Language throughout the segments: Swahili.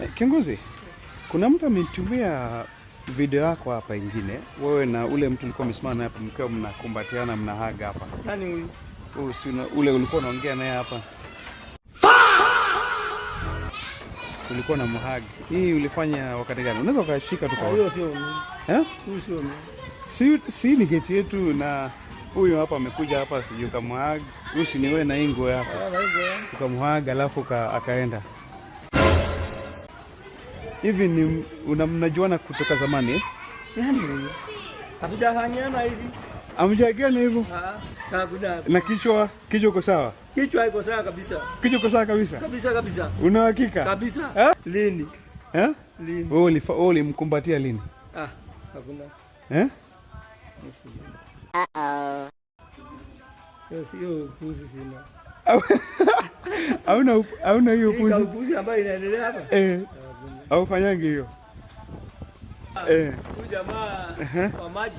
Kiongozi, kuna mtu amenitumia video yako hapa ingine. Wewe na ule mtu ulikuwa umesimama hapa mkiwa mnakumbatiana mnahaga hapa. Nani huyu? Ule ulikuwa unaongea naye hapa. Ulikuwa na mhagi. Hii ulifanya wakati gani? Unaweza ukashika tu kwa. Huyo sio mimi. Eh? Huyo sio mimi. Si ni geti yetu na huyu hapa amekuja hapa sijui kamhagi. Huyu si ni wewe na ingo hapa. Ukamhaga alafu akaenda. Hivi ni mnajuana kutoka zamani? Nani huyo? Hatujafanyana hivi. Amjagani hivyo? Hakuna. Na kichwa iko sawa? Kichwa iko sawa kabisa. Kichwa iko sawa kabisa? Kabisa. Una hakika? Kabisa. Eh? Lini? Eh? Lini? Wewe ulimkumbatia lini? Hakuna. Eh? Sio puzi sina. Hauna hiyo puzi. Hii puzi ambayo inaendelea hapa? Au fanyangi hiyo? Huyu jamaa wa maji.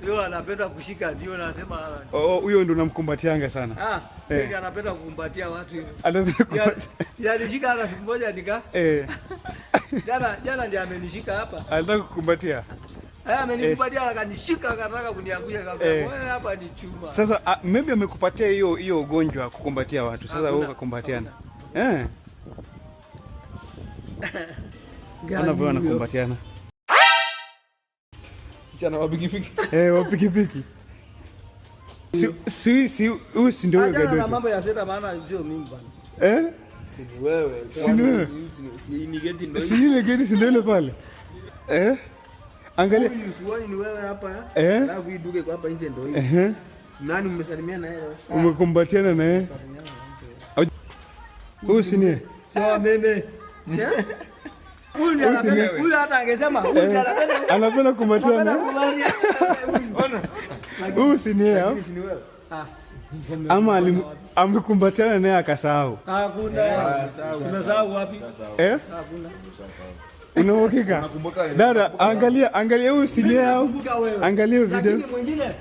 Yeye anapenda kushika ndio nasema. Huyo ndo unamkumbatianga sana. Yeye anapenda kukumbatia watu hivyo. Anapenda. Alishika hata siku moja nika. Jana ndiye amenishika hapa. Anataka kukumbatia. Amenikumbatia akanishika akataka kuniangusha kabisa. Wewe hapa ni chuma. Sasa maybe amekupatia hiyo ugonjwa kukumbatia watu. Sasa wewe ukakumbatiana. Wanavyo wanakumbatiana. Kijana wa pikipiki. Wa pikipiki. Si ndio wewe gadoto. Hata mambo ya seta maana sio mimi bwana. Si ni wewe. Si ni geti ndio. Si ile geti si ndio ile pale. Angalia. Huyu ni wewe hapa. Alafu hii duke kwa hapa nje ndio hii. Nani mmesalimia na yeye? Umekumbatiana na yeye? Huyu si ni? Sio mimi. Huyu hata angesema anapenda kumbatiana. Huyu si ni yeye? Ama amekumbatiana naye akasahau. Hakuna. Unasahau wapi? Hakuna. Una uhakika? Dada, angalia huyu si yeye au? Angalia video. Lakini mwingine?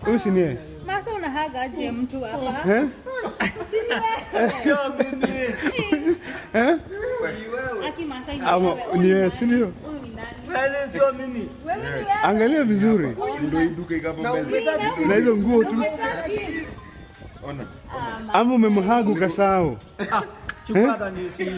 Huyu si yeye. Masa unahaga aje mtu hapa? Sio mimi. Aki Masai ni ama ni yeye, si ndio? Wewe sio mimi. Angalia vizuri. Ndio iduka ikapo mbele. Na hizo nguo tu. Ona. Ama umemhagu kasahau. Chukua hata ni si